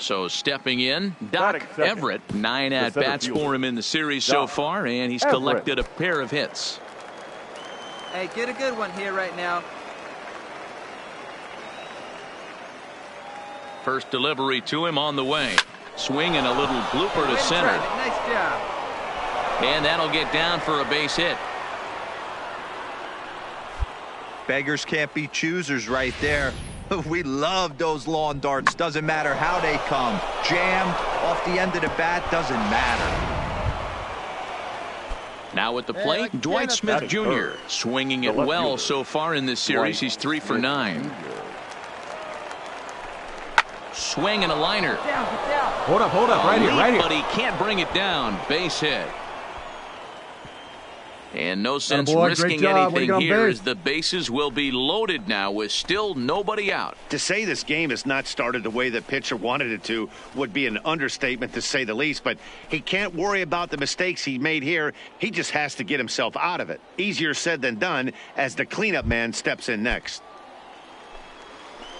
So stepping in, Doc Everett. 9 at-bats for him in the series so far, and he's collected a pair of hits. Hey, get a good one here right now. First delivery to him on the way. Swing and a little blooper to center. Nice job. And that'll get down for a base hit. Beggars can't be choosers right there. We love those lawn darts. Doesn't matter how they come. Jammed off the end of the bat, doesn't matter. Now at the plate, Dwight Smith Jr. swinging it well so far in this series. He's 3 for 9. Swing and a liner. Hold up, right here. But he can't bring it down. Base hit. And no sense risking anything here as the bases will be loaded now with still nobody out. To say this game has not started the way the pitcher wanted it to would be an understatement, to say the least, but he can't worry about the mistakes he made here. He just has to get himself out of it. Easier said than done as the cleanup man steps in next.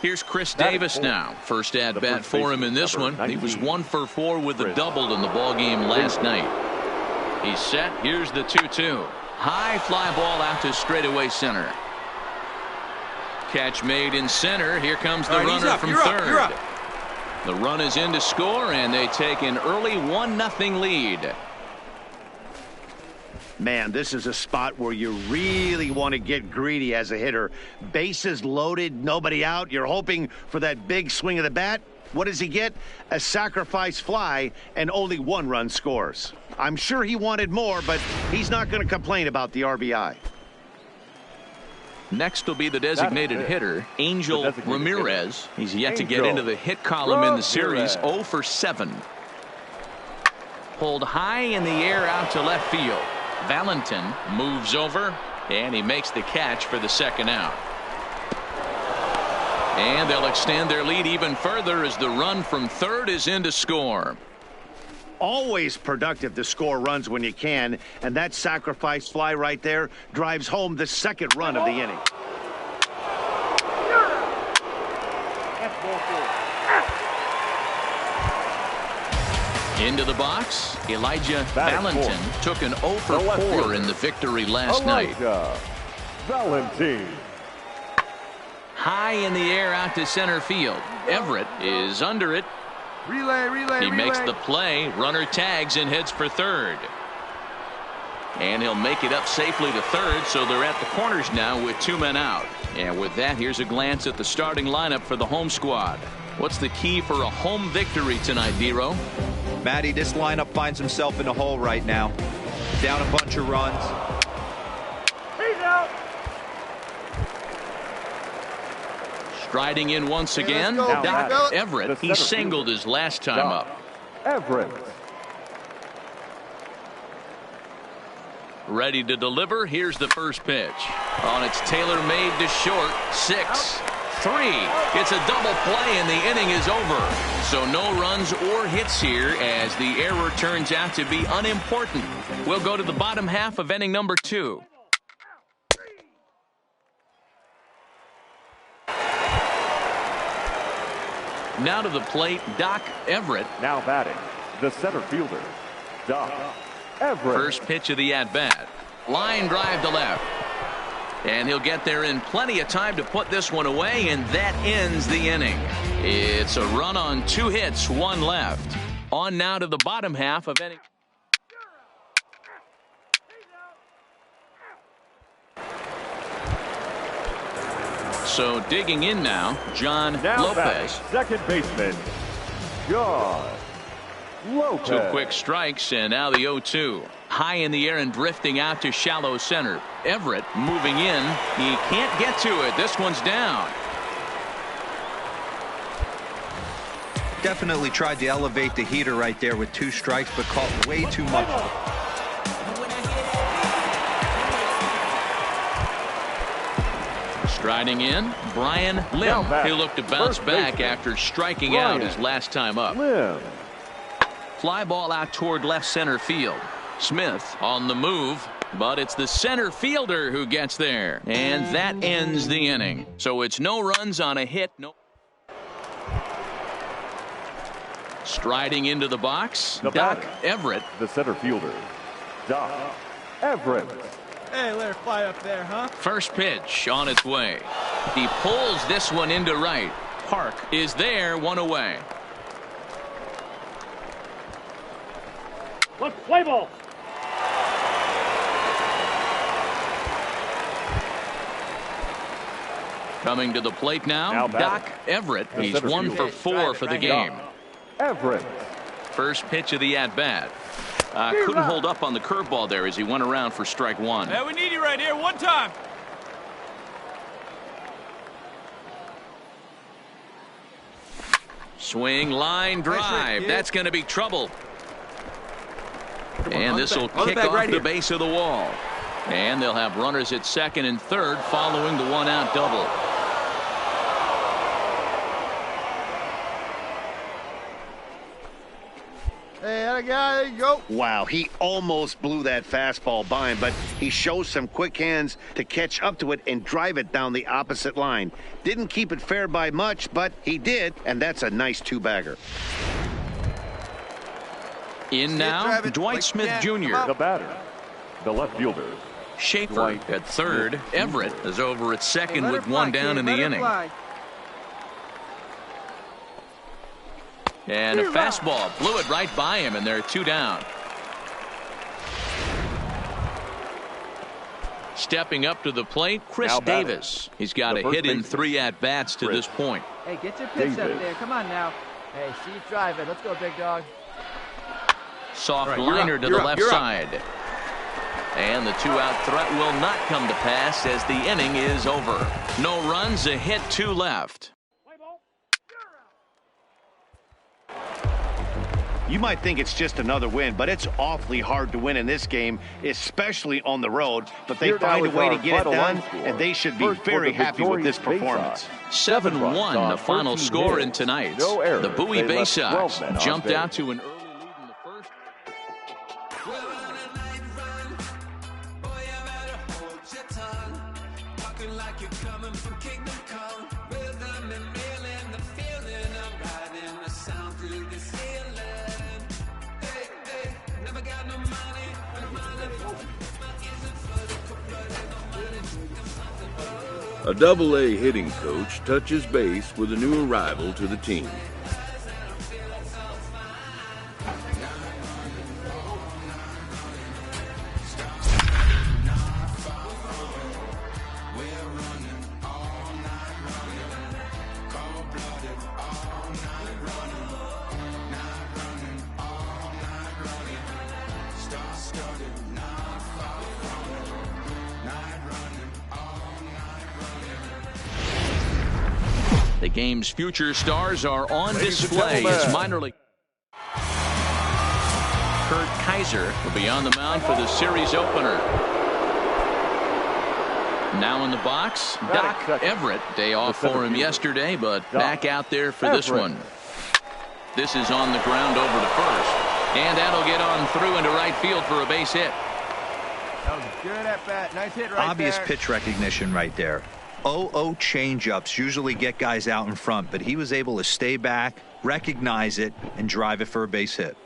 Here's Chris Davis now. First at bat for him in this one. He was 1 for 4 with a double in the ball game last night. He's set. Here's the 2-2. High fly ball out to straightaway center. Catch made in center. Here comes the runner from third. The run is in to score, and they take an early 1-0 lead. Man, this is a spot where you really want to get greedy as a hitter. Bases loaded, nobody out. You're hoping for that big swing of the bat. What does he get? A sacrifice fly, and only 1 run scores. I'm sure he wanted more, but he's not going to complain about the RBI. Next will be the designated hitter, Angel Ramirez. He's yet to get into the hit column in the series, 0 for 7. Pulled high in the air out to left field. Valentin moves over, and he makes the catch for the second out. And they'll extend their lead even further as the run from third is in to score. Always productive to score runs when you can, and that sacrifice fly right there drives home the second run of the inning. Into the box, Elijah Valentin took an 0 for 4 in the victory last night. Valentin. High in the air out to center field. Everett is under it. He makes the play. Runner tags and heads for third. And he'll make it up safely to third, so they're at the corners now with 2 men out. And with that, here's a glance at the starting lineup for the home squad. What's the key for a home victory tonight, Dero? Matty, this lineup finds himself in a hole right now. Down a bunch of runs. Striding in once again, Doc Everett. He singled his last time up. Everett. Ready to deliver. Here's the first pitch. On its tailor-made to short. 6-3. It's a double play, and the inning is over. So no runs or hits here as the error turns out to be unimportant. We'll go to the bottom half of inning number 2. Now to the plate, Doc Everett. Now batting, the center fielder, Doc Everett. First pitch of the at-bat. Line drive to left. And he'll get there in plenty of time to put this one away, and that ends the inning. It's a run on 2 hits, 1 left. On now to the bottom half of inning. So digging in now, John Lopez. Second baseman, John Lopez. 2 quick strikes, and now the 0-2. High in the air and drifting out to shallow center. Everett moving in. He can't get to it. This one's down. Definitely tried to elevate the heater right there with 2 strikes, but caught way too much. Striding in, Brian Lim. He looked to bounce back after striking out his last time up. Fly ball out toward left center field. Smith on the move, but it's the center fielder who gets there. And that ends the inning. So it's no runs on a hit. No. Striding into the box, The Doc batter. Everett. The center fielder, Doc Everett. Hey, let her fly up there, huh? First pitch on its way. He pulls this one into right. Park is there, one away. Let's play ball. Coming to the plate now, Now Doc Everett. The He's center 1 fielder. for 4 for the game. Everett. First pitch of the at-bat. Couldn't hold up on the curveball there as he went around for strike one. Hey, we need you right here. One time. Swing, line, drive. That's going to be trouble. And this will kick off the base of the wall. And they'll have runners at second and third following the one-out double. Hey, that guy, there you go. Wow, he almost blew that fastball by him, but he shows some quick hands to catch up to it and drive it down the opposite line. Didn't keep it fair by much, but he did, and that's a nice two-bagger. In now, Dwight Smith Jr. The batter. The left fielder. Schaefer Dwight at third. Smith. Everett is over at second Hey, with one down in the inning. And a fastball blew it right by him, and they're 2 down. Stepping up to the plate, Chris Now batting. Davis. He's got The a first hit in baseman. 3 at-bats to Chris. this point. Hey, get your pitch David. up there. Come on now. Hey, see you drive it. Let's go, big dog. Soft you're liner up, to you're the up, left you're up. side. And the 2-out threat will not come to pass as the inning is over. No runs, a hit, 2 left. You might think it's just another win, but it's awfully hard to win in this game, especially on the road. But they Here now find a is way to our get it final done, line score. and they should be First for very the happy with this victorious performance. faceoff. 7-1 on the final 13 score hits. in tonight's. No errors. The Bowie They Bay left Sox 12 men on jumped base. out to an early lead in the first. A Double-A hitting coach touches base with a new arrival to the team. The game's future stars are on Ladies and display as gentlemen. minor league. Kurt Kaiser will be on the mound for the series opener. Now in the box, Doc second. Everett. Day off center for him fielder. yesterday, but Doc back out there for this Everett. one. This is on the ground over to first. And that'll get on through into right field for a base hit. That was a good at bat. Nice hit right Obvious there. pitch recognition right there. 0-0 changeups usually get guys out in front, but he was able to stay back, recognize it, and drive it for a base hit.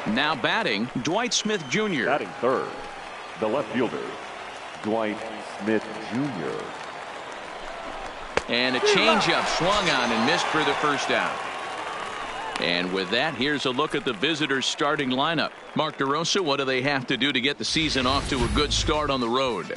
Now batting, Dwight Smith Jr. Batting third. The left fielder, Dwight Smith Jr. And a changeup swung on and missed for the first down. And with that, here's a look at the visitors' starting lineup. Mark DeRosa, what do they have to do to get the season off to a good start on the road?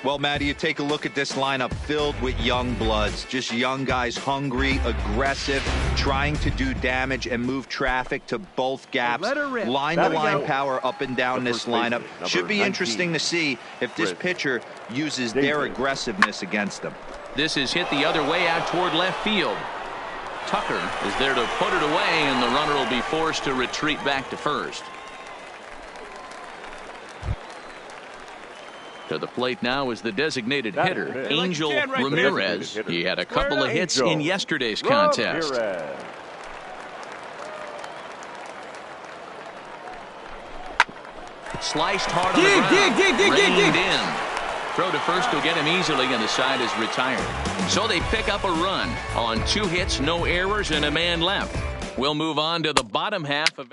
Well, Matty, you take a look at this lineup filled with young bloods, just young guys, hungry, aggressive, trying to do damage and move traffic to both gaps. Let her rip. Line-to-line go. power up and down The this first baseman, lineup. number Should be 19, interesting to see if this Chris pitcher uses their David. aggressiveness against them. This is hit the other way out toward left field. Tucker is there to put it away, and the runner will be forced to retreat back to first. To the plate now is the designated Batting hitter, fifth. Angel Like the can right there. Ramirez. Designated He hitter. had a couple of hits Angel in yesterday's contest. Ramirez. Sliced hard on the ground. Reined in. Throw to first will get him easily, and the side is retired. So they pick up a run on 2 hits, no errors, and a man left. We'll move on to the bottom half of.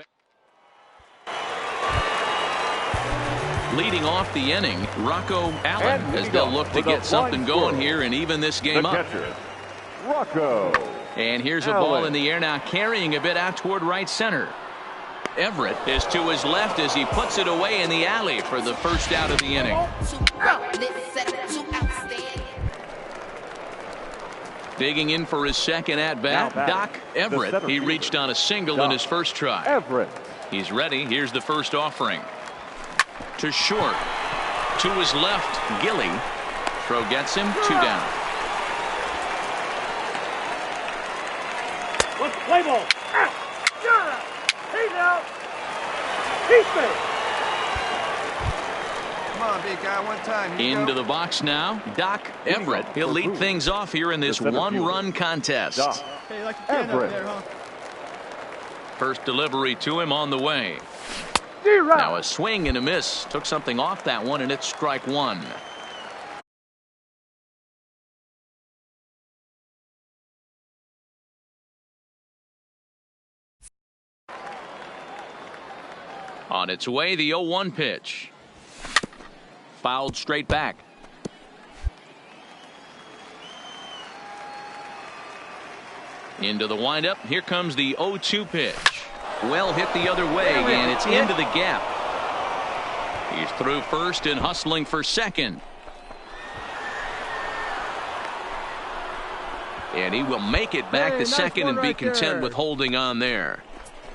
Leading off the inning, Rocco Allen, as they'll look to get something going here and even this game up. Rocco. And here's a ball in the air now, carrying a bit out toward right center. Everett is to his left as he puts it away in the alley for the first out of the inning. Digging in for his second at-bat, Doc Everett. He reached on a single in his first try. Everett. He's ready. Here's the first offering. To short. To his left, Gilly. Throw gets him 2 down. Let's play ball. He's out. He's safe. Come on, big guy, one time. Into the box now, Doc Everett. He'll lead things off here in this one-run contest. Hey, you like to stand up there, huh? First delivery to him on the way. Now a swing and a miss. Took something off that one, and it's strike 1. On its way, the 0-1 pitch. Fouled straight back. Into the windup. Here comes the 0-2 pitch. Well hit the other way, and it's into the gap. He's through first and hustling for second. And he will make it back to second and be content with holding on there.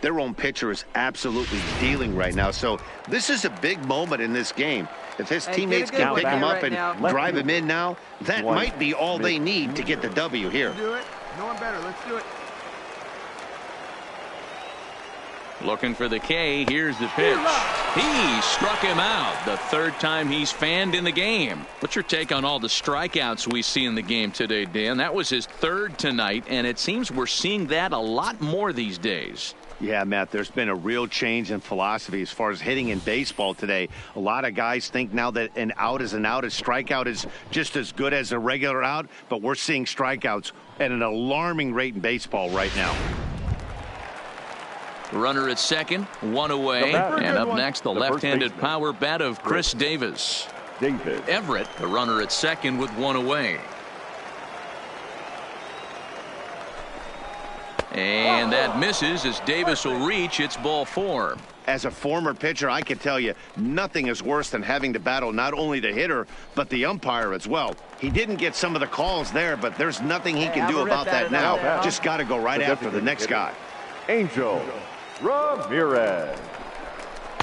Their own pitcher is absolutely dealing right now, so this is a big moment in this game. If his teammates can pick him up and drive him in now, that might be all they need to get the W here. Do it. No one better. Let's do it. Looking for the K. Here's the pitch. He struck him out. The 3rd time he's fanned in the game. What's your take on all the strikeouts we see in the game today, Dan? That was his 3rd tonight, and it seems we're seeing that a lot more these days. Yeah, Matt, there's been a real change in philosophy as far as hitting in baseball today. A lot of guys think now that an out is an out. A strikeout is just as good as a regular out, but we're seeing strikeouts at an alarming rate in baseball right now. Runner at second, 1 away, and up next the left-handed power bat of Chris Davis. Everett, the runner at second with 1 away. And that misses as Davis will reach. It's ball 4. As a former pitcher, I can tell you nothing is worse than having to battle not only the hitter but the umpire as well. He didn't get some of the calls there, but there's nothing he can do about that now. Just got to go right after the next guy. Angel Ramirez.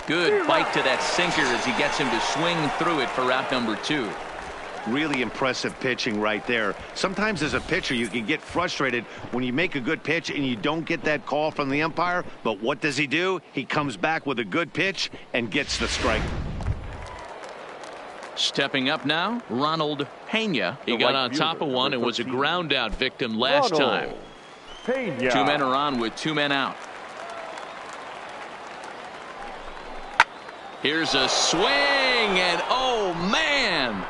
Good bite to that sinker as he gets him to swing through it for out number 2. Really impressive pitching right there. Sometimes as a pitcher you can get frustrated when you make a good pitch and you don't get that call from the umpire, but what does he do? He comes back with a good pitch and gets the strike. Stepping up now, Ronald Pena. He got on top of one and was a ground out victim last time. 2 men are on with 2 men out. Here's a swing, and oh man,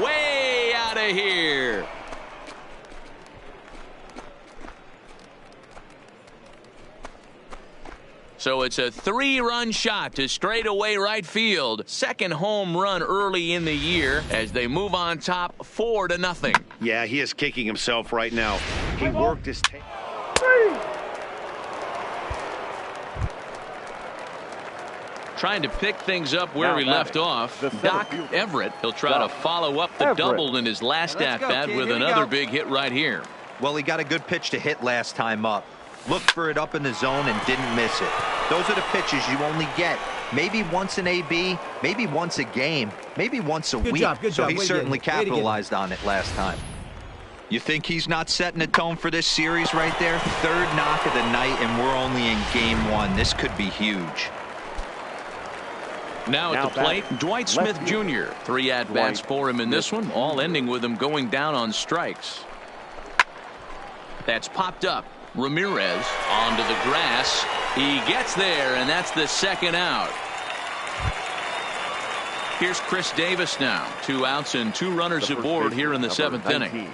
way out of here. So it's a 3-run shot to straightaway right field. Second home run early in the year as they move on top 4-0. Yeah, he is kicking himself right now. He worked his tail. Trying to pick things up where we left off. Doc Everett. He'll try to follow up the double in his last at-bat with another big hit right here. Well, he got a good pitch to hit last time up. Looked for it up in the zone and didn't miss it. Those are the pitches you only get maybe once in AB, maybe once a game, maybe once a week. So he certainly capitalized on it last time. You think he's not setting the tone for this series right there? 3rd knock of the night, and we're only in game 1. This could be huge. Now at the plate, Dwight Smith Jr. 3 at-bats for him in this one, all ending with him going down on strikes. That's popped up. Ramirez onto the grass. He gets there, and that's the 2nd out. Here's Chris Davis now. 2 outs and 2 runners aboard here in the 7th inning.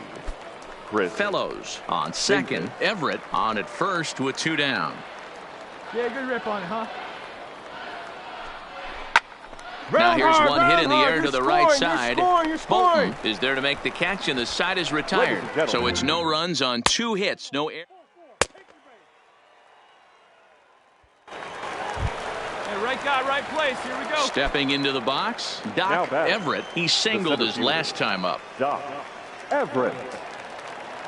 Fellows on second. Everett on at first with 2 down. Yeah, good rip on it, huh? Now here's one hit in the air to the right side. Bolton is there to make the catch, and the side is retired. So it's no runs on 2 hits. No air. Right guy, right place. Here we go. Stepping into the box, Doc Everett. He singled his last time up. Doc Everett.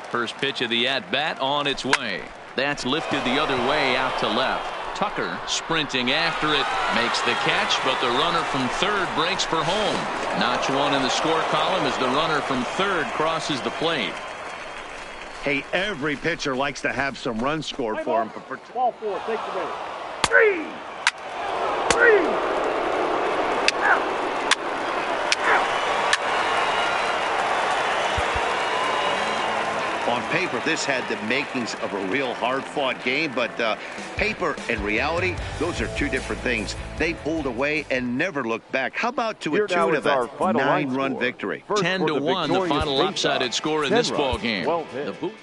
First pitch of the at-bat on its way. That's lifted the other way out to left. Tucker sprinting after it, makes the catch, but the runner from third breaks for home. Notch 1 in the score column as the runner from third crosses the plate. Hey, every pitcher likes to have some runs scored for him. Ball 4, take the base. 3. On paper, this had the makings of a real hard-fought game, but paper and reality, those are 2 different things. They pulled away and never looked back. How about to a tune of a 9-run victory? 10-1, the final lopsided score in this ball game. The boot.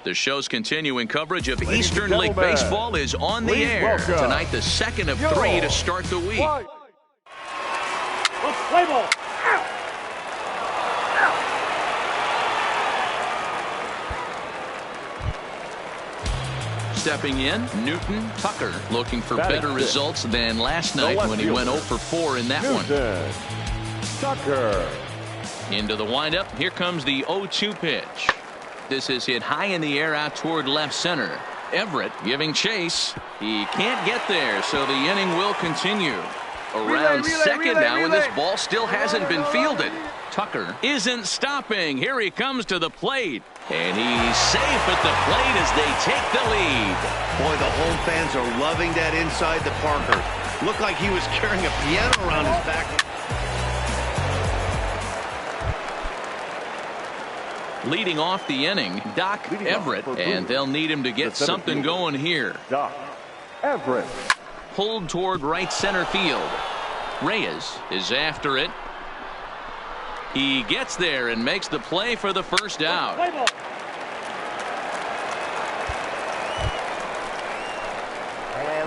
The show's continuing coverage of Eastern League Baseball is on the air. Tonight, the second of 3 to start the week. Let's play ball. Stepping in, Newton Tucker looking for better results than last night when he went 0 for 4 in that one. Tucker. Into the windup. Here comes the 0-2 pitch. This is hit high in the air out toward left center. Everett giving chase. He can't get there, so the inning will continue. Around second now, and this ball still hasn't been fielded. Tucker isn't stopping. Here he comes to the plate. And he's safe at the plate as they take the lead. Boy, the home fans are loving that inside the Parker. Looked like he was carrying a piano around his back. Leading off the inning, Doc Everett, and they'll need him to get something going here. Doc Everett. Pulled toward right center field. Reyes is after it. He gets there and makes the play for the first out.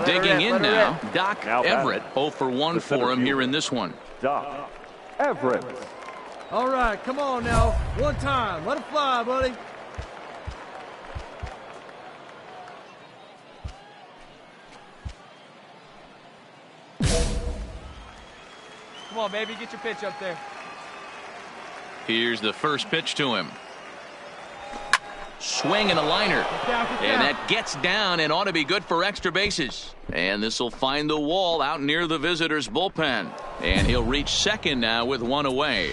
Digging in now, Doc Everett. 0 for 1 for him here in this one. Doc Everett. All right, come on now. One time. Let it fly, buddy. Come on, baby. Get your pitch up there. Here's the first pitch to him. Swing and a liner. And that gets down and ought to be good for extra bases. And this will find the wall out near the visitor's bullpen. And he'll reach second now with 1 away.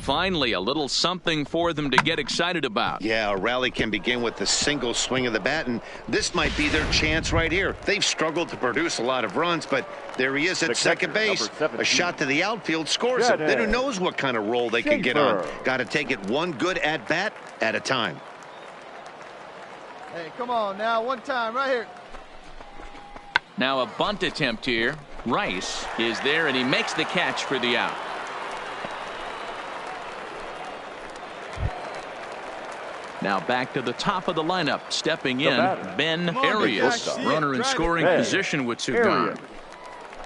Finally, a little something for them to get excited about. Yeah, a rally can begin with a single swing of the bat, and this might be their chance right here. They've struggled to produce a lot of runs, but there he is at second base. A shot to the outfield scores it. Then who knows what kind of roll they can get on. Got to take it one good at-bat at a time. Hey, come on now. One time right here. Now a bunt attempt here. Rice is there, and he makes the catch for the out. Now back to the top of the lineup. Stepping in, Ben Arias. Jack. Runner in scoring position with two gone.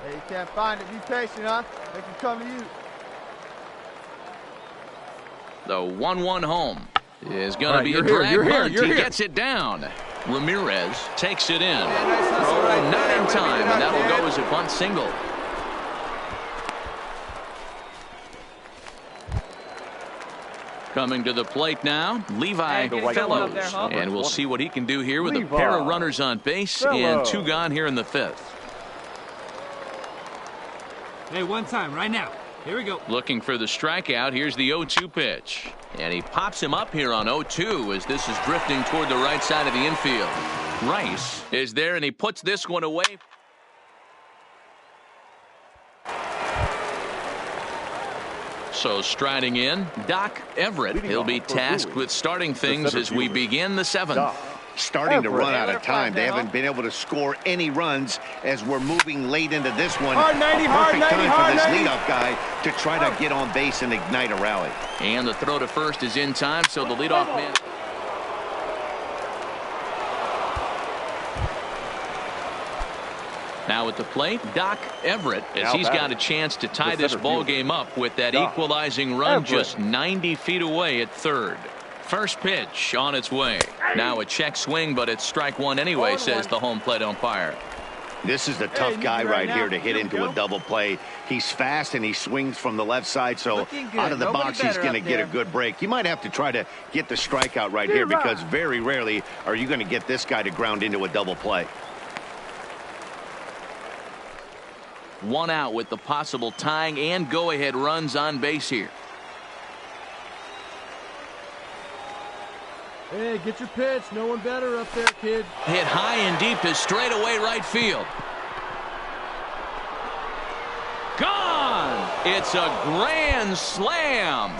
Hey, you can't find it. Be patient, huh? They can come to you. The 1-1 home is going to be a drag bunt. He gets it down. Ramirez takes it in. Not in time, and that'll go as a bunt single. Coming to the plate now, Levi Fellows. And we'll see what he can do here with a pair of runners on base and two gone here in the fifth. Hey, one time, right now. Here we go. Looking for the strikeout. Here's the 0-2 pitch. And he pops him up here on 0-2 as this is drifting toward the right side of the infield. Rice is there, and he puts this one away. So striding in, Doc Everett. He'll be tasked with starting things as we begin the seventh. Starting to run out of time. They haven't been able to score any runs as we're moving late into this one. Hard 90, hard 90, time hard for this 90. leadoff guy to try to get on base and ignite a rally. And the throw to first is in time, so the leadoff man. Now at the plate, Doc Everett, as he's got a chance to tie this ball game up with that equalizing run just 90 feet away at third. First pitch on its way. Now a check swing, but it's strike one anyway, says the home plate umpire. This is the tough guy right here to hit into a double play. He's fast and he swings from the left side, so out of the box he's going to get a good break. You might have to try to get the strikeout right here because very rarely are you going to get this guy to ground into a double play. One out with the possible tying and go-ahead runs on base here. Hey, get your pitch. No one better up there, kid. Hit high and deep to straightaway right field. Gone! It's a grand slam.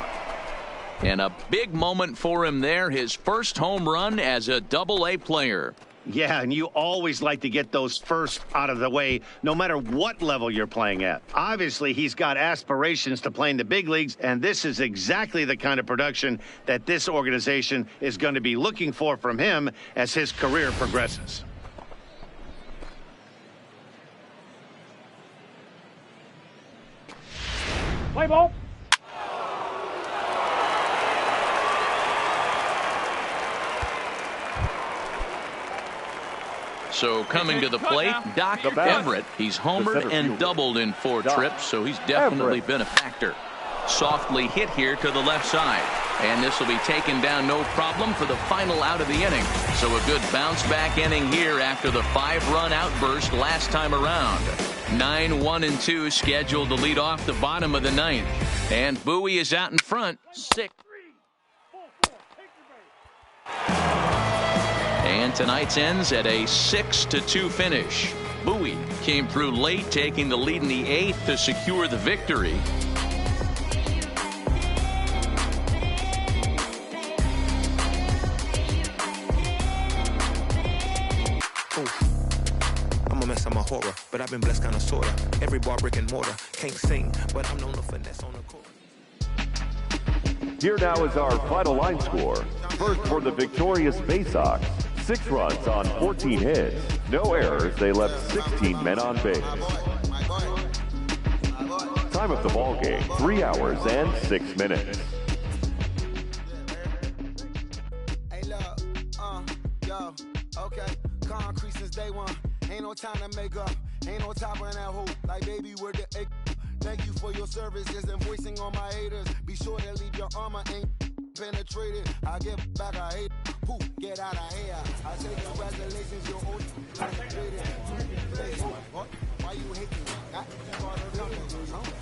And a big moment for him there. His first home run as a Double-A player. Yeah, and you always like to get those first out of the way, no matter what level you're playing at. Obviously, he's got aspirations to play in the big leagues, and this is exactly the kind of production that this organization is going to be looking for from him as his career progresses. Play ball. So coming to the plate, Doc Everett. He's homered and doubled in 4 trips, so he's definitely been a factor. Softly hit here to the left side. And this will be taken down no problem for the final out of the inning. So a good bounce-back inning here after the 5-run outburst last time around. 9-1-2 scheduled to lead off the bottom of the 9th. And Bowie is out in front. 6. And tonight's ends at a 6-2 finish. Bowie came through late, taking the lead in the 8th to secure the victory. I'm a mess, I'm a horror, but I've been blessed kind of sorta. Every bar brick and mortar, can't sing, but I'm known to finesse on the court. Here now is our final line score. First for the victorious Bay Sox. 6 runs on 14 hits. No errors. They left 16 men on base. Time of the ball game, 3 hours and 6 minutes. Hey, look, yo, okay. Concrete since day one. Ain't no time to make up. Ain't no top on that hoop. Like, baby, we're the egg. Thank you for your service. Just invoicing on my haters. Be sure to leave your armor ain't penetrated. I get back, I hate. Pooh, get out of here. I say congratulations, you're old. Why you hating me?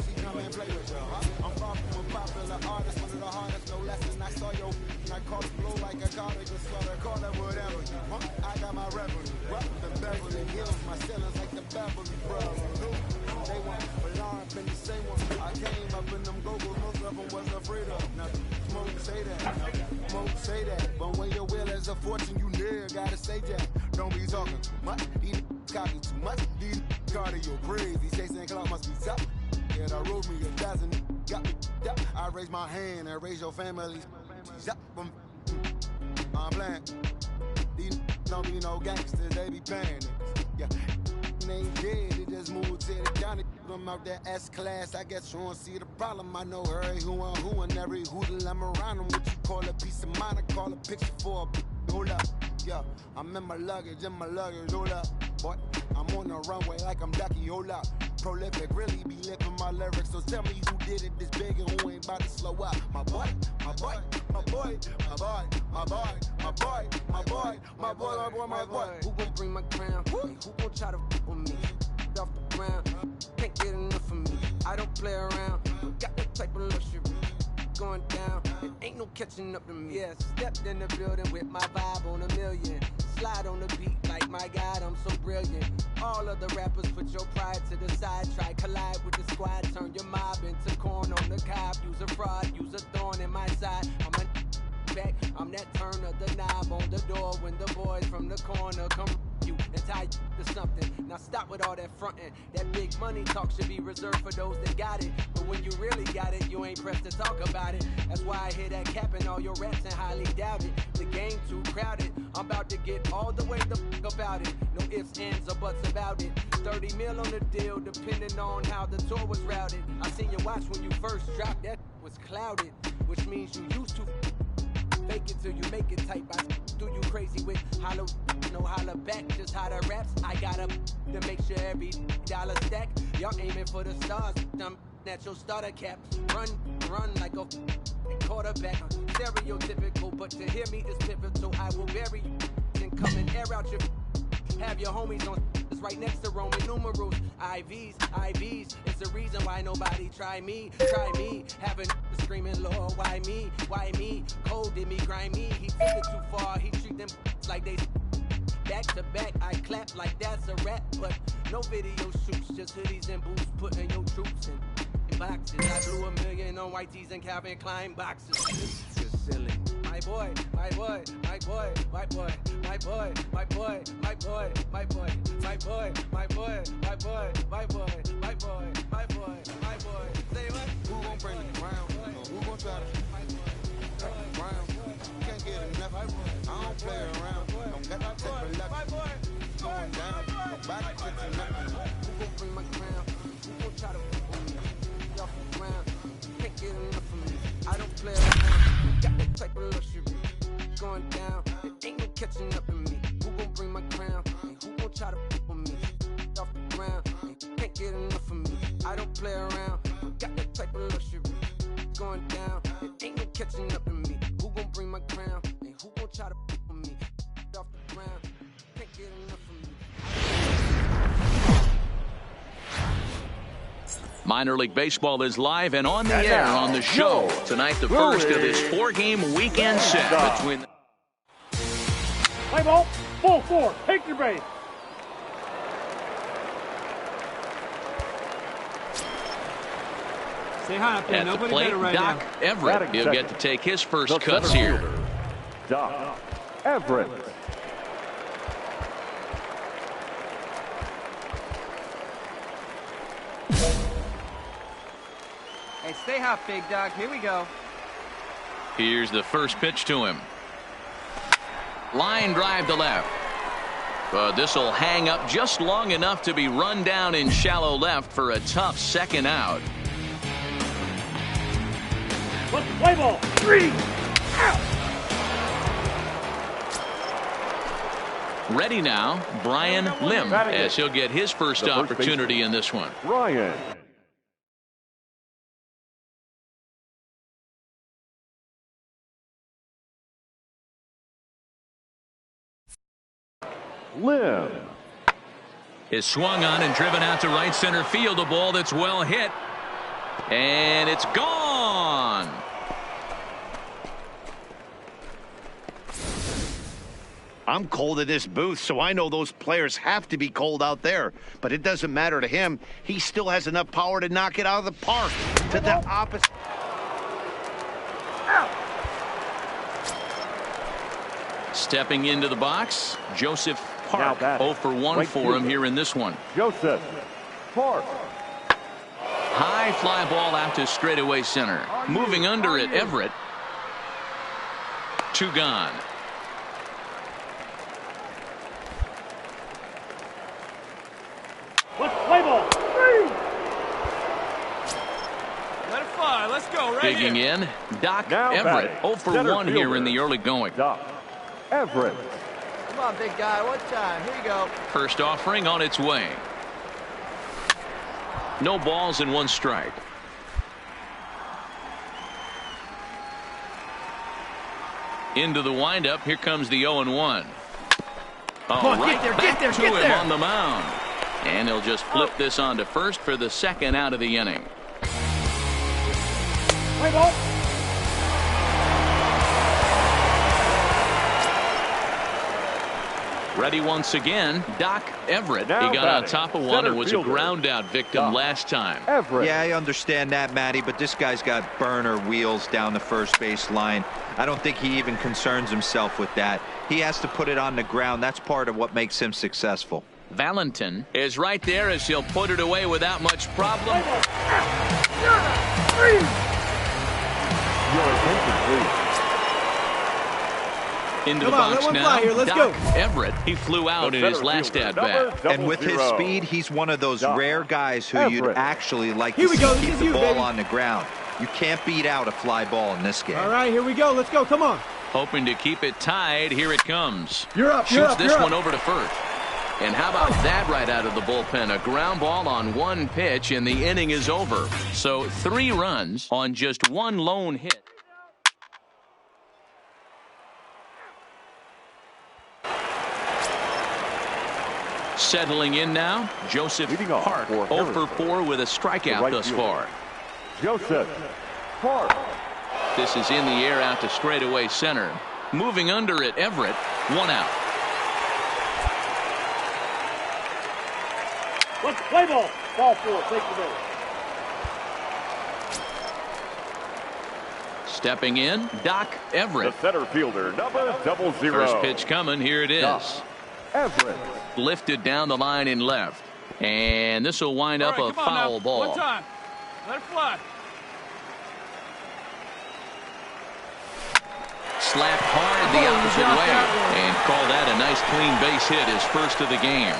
She come and play with you, huh? I'm far from a popular artist, one of the hardest, no lesson. I saw your I caught it blow like a cardigan sweater, call it whatever you want. I got my revenue, rock the Beverly Hills, my sellers like the Beverly Brothers. They want alarm, been the same one. I came up in them go-go's, most of them was afraid of nothing. Smoke say that, smoke say that. But when your will is a fortune, you never gotta say that. Don't be talking too much, these copy too much. These cardio crazy, chasing clout must be tough. Yeah, I wrote me 1,000, got me up. I raise my hand and raise your families. I'm playing. These don't be no gangsters, they be paying niggas. Yeah. They ain't dead, they just moved to the county. Them out that S-class, I guess you don't see the problem. I know every who and every hoodle I'm around them. What you call a piece of mind, I call a picture for a hold up. Yeah, I'm in my luggage, hold up. Boy, I'm on the runway like I'm Ducky, hold up. Prolific, really be living my lyrics. So tell me who did it this big and who ain't about to slow up. My boy, my boy, my boy, my boy, my boy, my boy, my boy, my boy, my boy, my boy. Who gon' bring my crown? Who gon' try to f with me? Off the ground, can't get enough of me. I don't play around, got that type of luxury. Going down, it ain't no catching up to me. Yeah, stepped in the building with my vibe on a million. Slide on the beat like my God, I'm so brilliant. All of the rappers put your pride to the side. Try collide with the squad, turn your mob into corn on the cob. Use a fraud, use a thorn in my side. I'm a back, I'm that turn of the knob on the door when the boys from the corner come you and tie you to something. Now stop with all that frontin'. That big money talk should be reserved for those that got it. But when you really got it, you ain't pressed to talk about it. That's why I hear that capping all your raps and highly doubt it. The game too crowded. I'm about to get all the way the fuck about it. No ifs, ands, or buts about it. 30 mil on the deal, depending on how the tour was routed. I seen your watch when you first dropped, that was clouded, which means you used to fake it till you make it type. I do you crazy with hollow, no holla back, just how the raps. I got up to make sure every dollar stack. Y'all aiming for the stars, I'm at your starter cap. Run like a quarterback. Stereotypical, but to hear me is pivotal. I will bury you and come and air out your. Have your homies on right next to Roman numerals. IVs, it's the reason why nobody try me. Having screaming, Lord, why me? Cold did me, grimy. He took it too far, he treat them like they back to back. I clap like that's a rap, but no video shoots, just hoodies and boots, putting your troops in boxes. I blew $1 million on white tees and Calvin Klein boxes. Just silly. My boy, my boy, my boy, my boy, my boy, my boy, my boy, my boy, my boy, my boy, my boy, my boy, my boy, my boy, my boy. Say what? Who gon' bring the crown? Who gon' try to take the crown? Can't get enough. I don't play around. Don't got that type of luck. Going down. Nobody catching up. Who gon' bring my crown? Who gon' try to f me? Off the ground, can't get enough of me. I don't play around. Got that type of luxury. Going down, it ain't no catching up in me. Who gon' bring my crown? And who gon' try to f with me? Off the ground, can't get enough of me. I don't play around. Got that type of luxury. Going down, it ain't no catching up in me. Who gon' bring my crown? And who gon' try to f with me? Off the ground, can't get enough of me. Minor League Baseball is live and on the air on the show. Tonight, the first of this 4-game weekend set between... Play ball, full 4, take your base. Say hi up there. At the Nobody plate, better right Doc now. Everett. He'll get to take his first cuts here. Doc Everett. Hey, stay hot, big dog. Here we go. Here's the first pitch to him. Line drive to left. But this will hang up just long enough to be run down in shallow left for a tough second out. Let's play ball. 3 out. Ready now, Brian Lim, as he'll get his first opportunity in this one. Brian Lim. Is swung on and driven out to right center field. A ball that's well hit. And it's gone. I'm cold in this booth, so I know those players have to be cold out there. But it doesn't matter to him. He still has enough power to knock it out of the park. To the opposite. Stepping into the box, Joseph Park. 0 for 1 for him here in this one. Joseph Park. High fly ball out to straightaway center. Moving under it, Everett. 2 gone. ball. Let it fly. Let's go. Right Digging here. in, Doc Now Everett. batting, 0 for center 1 here fielder. in the early going. Doc Everett. Come on, big guy. One time. Here you go. First offering on its way. No balls and 1 strike. Into the windup. Here comes the 0-1. on, Right get there, back to get him there. on the mound. And he'll just flip this on to first for the second out of the inning. Play ball. Ready once again, Doc Everett. Now He got on batting, top of one center and was fielder. a ground out victim Doc last time. Everett. Yeah, I understand that, Matty, but this guy's got burner wheels down the first base line. I don't think he even concerns himself with that. He has to put it on the ground. That's part of what makes him successful. Valentin is right there as he'll put it away without much problem. Your attention, please. Into Come the on, box let one now. fly here. Let's Doc go. Everett. He flew out in his Center last fielder, at bat. number And with his 00. speed, he's one of those Doc rare guys who you'd Everett. actually like Here to we see go. This keep is the you, ball baby. on the ground. You can't beat out a fly ball in this game. All right, here we go. Let's go. Come on. Hoping to keep it tied. Here it comes. You're up. Shoots You're up. this You're one up. over to first. And how about that right out of the bullpen? A ground ball on 1 pitch, and the inning is over. So 3 runs on just 1 lone hit. Settling in now, Joseph Leading off Park, for 0 for Harrison. 4 with a strikeout right thus fielder. far. Joseph Park. This is in the air out to straightaway center. Moving under it, Everett, 1 out. Let's play ball. Ball 4. Take the ball. Stepping in, Doc The Everett. center fielder, number 00. First pitch coming. Here it is. Doc Everett. Lifted down the line in left. And this will wind up All a right, come on foul now. ball. One time. Let it fly. Slapped hard the Oh, opposite got way. that one. And call that a nice clean base hit, his first of the game.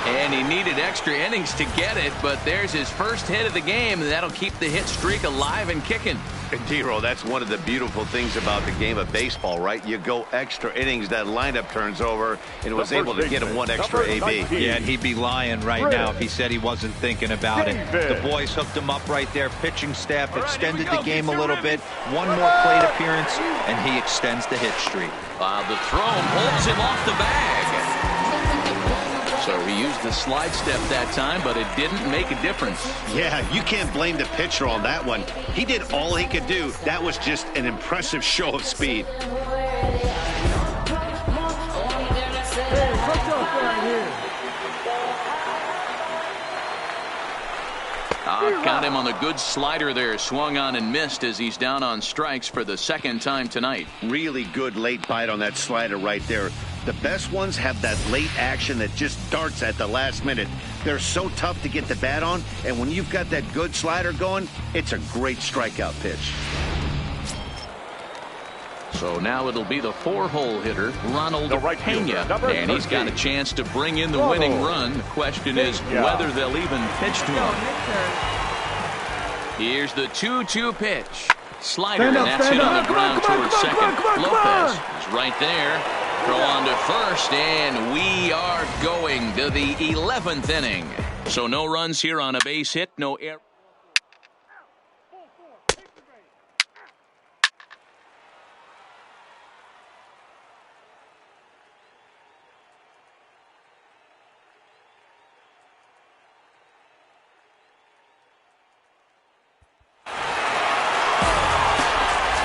And he needed extra innings to get it, but there's his first hit of the game, and that'll keep the hit streak alive and kicking. And D-Roll, that's one of the beautiful things about the game of baseball, right? You go extra innings, that lineup turns over, and was able to get him 1 extra Number AB. 19. Yeah, and he'd be lying right now if he said he wasn't thinking about it. David. The boys hooked him up right there. Pitching staff All right, extended here we the go. game Get a your little rhythm. bit. 1 more plate appearance, and he extends the hit streak. The throw holds him off the bag. So he used the slide step that time, but it didn't make a difference. Yeah, you can't blame the pitcher on that one. He did all he could do. That was just an impressive show of speed. Hey, what's up right here? Got him on the good slider there. Swung on and missed as he's down on strikes for the second time tonight. Really good late bite on that slider right there. The best ones have that late action that just darts at the last minute. They're so tough to get the bat on, and when you've got that good slider going, it's a great strikeout pitch. So now it'll be the 4-hole hitter, Ronald The right Pena, fielder, number and he's got a 13. chance to bring in the Ronald winning run. The question is Pena. whether they'll even pitch to him. Here's the 2-2 pitch. Slider, Stand up, and that's stand hit on up. the ground Come on, towards come on, second. come on, come on, Lopez come is right there. Throw on to first, and we are going to the 11th inning. So no runs here on a base hit, no error.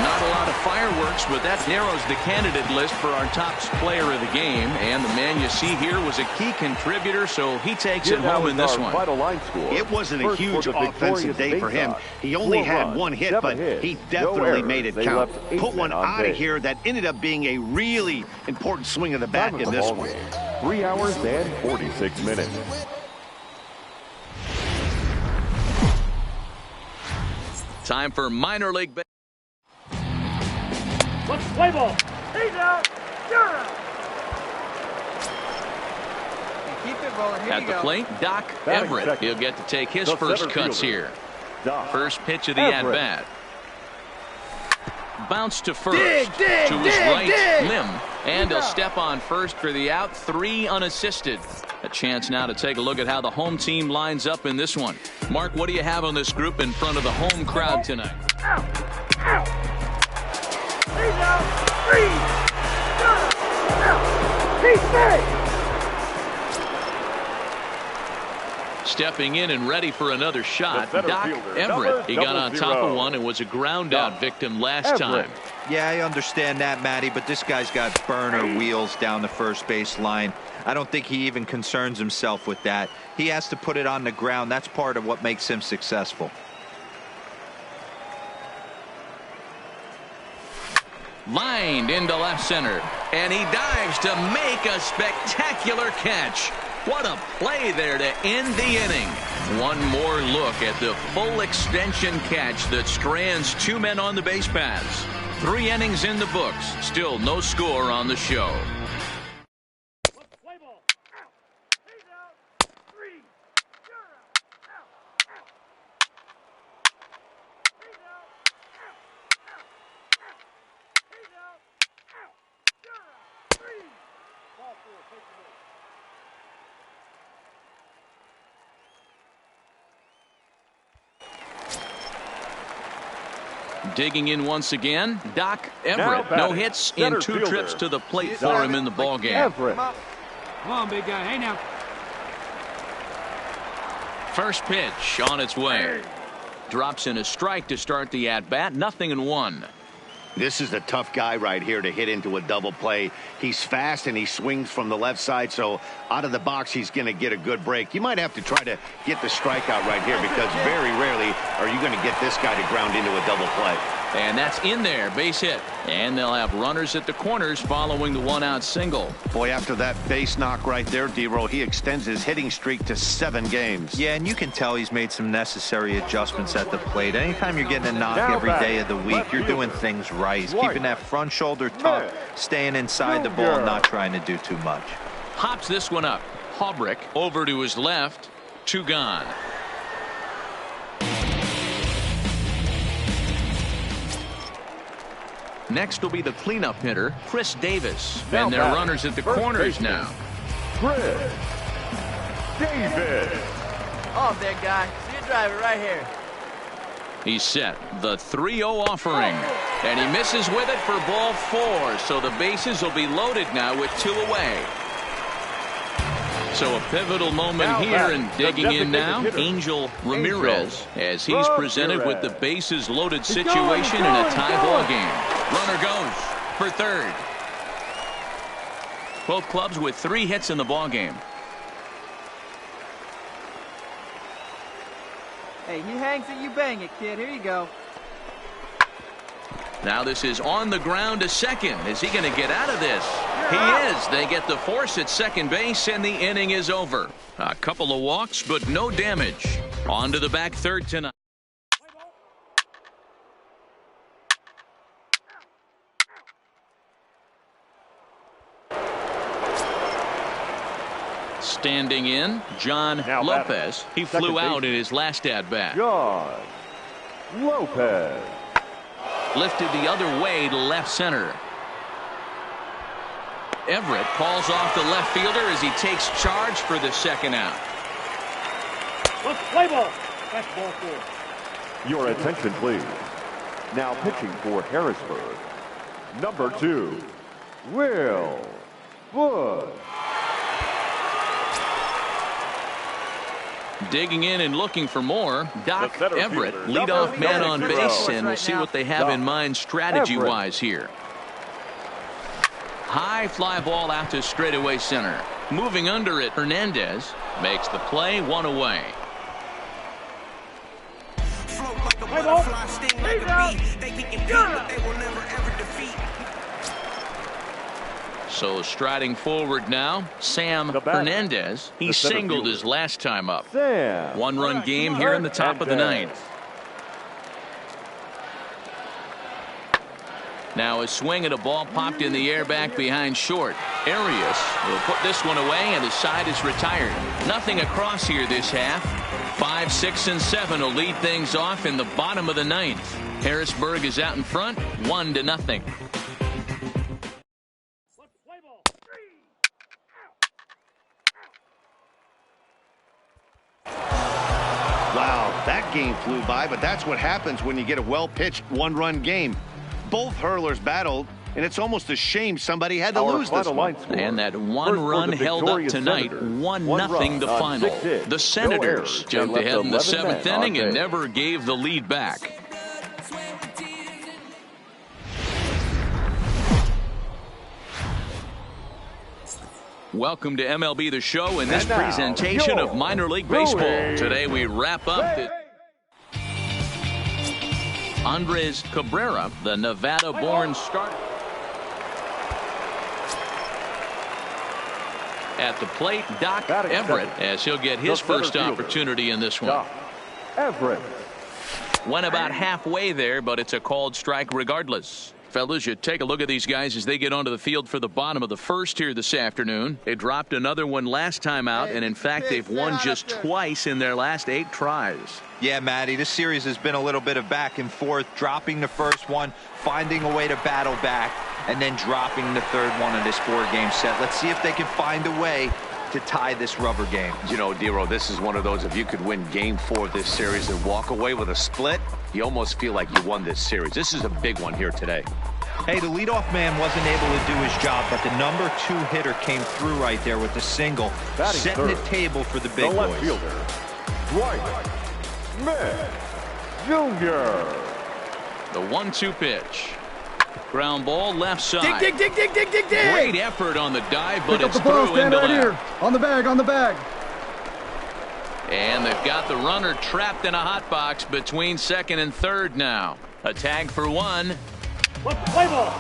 Not a lot of fireworks, but that narrows the candidate list for our top player of the game. And the man you see here was a key contributor, so he takes it home in this one. Final line score. It wasn't a First huge for the offensive day for him. Sox. He only 4 had runs, 1 hit, 7 but hits, he no definitely errors. made it They count. left 8 Put one men on out of base. here that ended up being a really important swing of the bat Time in of the this ball one. game, 3 hours and 46 minutes. Time for minor league baseball. Let's play ball. He's out. You're out. it rolling. Here At the plate, Doc Everett. He'll get to take his first cuts here. First pitch of the at-bat. Bounce to first. To his right limb. And he'll step on first for the out. 3 unassisted. A chance now to take a look at how the home team lines up in this one. Mark, what do you have on this group in front of the home crowd tonight? Stepping in and ready for another shot, Doc Everett. He got on top of one and was a ground out victim last time. Yeah, I understand that, Matty, but this guy's got burner wheels down the first base line. I don't think he even concerns himself with that. He has to put it on the ground. That's part of what makes him successful. Lined into left center, and he dives to make a spectacular catch. What a play there to end the inning. One more look at the full extension catch that strands 2 men on the base paths. 3 innings in the books. Still no score on the show. Digging in once again, Doc Everett. No hits in 2 trips to the plate for him in the ballgame. Everett. Come on, big guy. Hey, now. First pitch on its way. Drops in a strike to start the at-bat. 0-1. This is a tough guy right here to hit into a double play. He's fast and he swings from the left side, so out of the box he's going to get a good break. You might have to try to get the strikeout right here because very rarely are you going to get this guy to ground into a double play. And that's in there, base hit. And they'll have runners at the corners following the 1-out single. Boy, after that base knock right there, D-Roll, he extends his hitting streak to 7 games. Yeah, and you can tell he's made some necessary adjustments at the plate. Anytime you're getting a knock every day of the week, you're doing things right. He's keeping that front shoulder tucked, staying inside the ball, not trying to do too much. Hops this one up. Haubrich over to his left. 2 gone. Next will be the cleanup hitter, Chris Davis. And they're runners at the corners now. Chris Davis. Oh, big guy. See you drive it right here. He's set. The 3-0 offering. And he misses with it for ball 4. So the bases will be loaded now with 2 away. So a pivotal moment here, and digging in now, Angel Ramirez, as he's presented with the bases loaded situation in a tie ball game. Runner goes for third. Both clubs with 3 hits in the ball game. Hey, he hangs it, you bang it, kid. Here you go. Now this is on the ground to second. Is he going to get out of this? He is. They get the force at second base, and the inning is over. A couple of walks, but no damage. On to the back third tonight. Standing in, John Lopez. He flew out in his last at-bat. John Lopez. Lifted the other way to left center. Everett calls off the left fielder as he takes charge for the second out. Play ball. That's ball 4. Your attention, please. Now pitching for Harrisburg, number 2, Will Bush. Digging in and looking for more, Doc Everett, leadoff man on base, and we'll see what they have in mind strategy-wise here. High fly ball out to straightaway center. Moving under it, Hernandez makes the play, 1 away. So striding forward now, Sam Hernandez. He singled his last time up. 1-run game here in the top of the 9th. Now a swing and a ball popped in the air back behind short. Arias will put this one away, and his side is retired. Nothing across here this half. 5, 6, and 7 will lead things off in the bottom of the ninth. Harrisburg is out in front, 1-0. Wow, that game flew by, but that's what happens when you get a well-pitched one-run game. Both hurlers battled, and it's almost a shame somebody had to lose this one. And that one run held up tonight, 1-0 the final. The Senators jumped ahead in the 7th inning and never gave the lead back. Welcome to MLB The Show in this presentation of Minor League Baseball. Today we wrap up the Andres Cabrera, the Nevada-born starter. At the plate, Doc Everett, as he'll get his first opportunity in this one. Everett went about halfway there, but it's a called strike regardless. Fellas, you take a look at these guys as they get onto the field for the bottom of the first here this afternoon. They dropped another one last time out, and in fact, they've won just twice in their last 8 tries. Yeah, Matty, this series has been a little bit of back and forth, dropping the first one, finding a way to battle back, and then dropping the third one in this 4-game set. Let's see if they can find a way to tie this rubber game. You know, Dero, this is one of those, if you could win game 4 of this series and walk away with a split, you almost feel like you won this series. This is a big one here today. Hey, the leadoff man wasn't able to do his job, but the number 2 hitter came through right there with the single, setting the table for the big boys. Left fielder, Dwight Smith Jr. The 1-2 pitch. Ground ball left side. Dig. Great effort on the dive, but it's the ball, through into right left. here. On the bag. And they've got the runner trapped in a hot box between second and third now. A tag for 1. Play ball.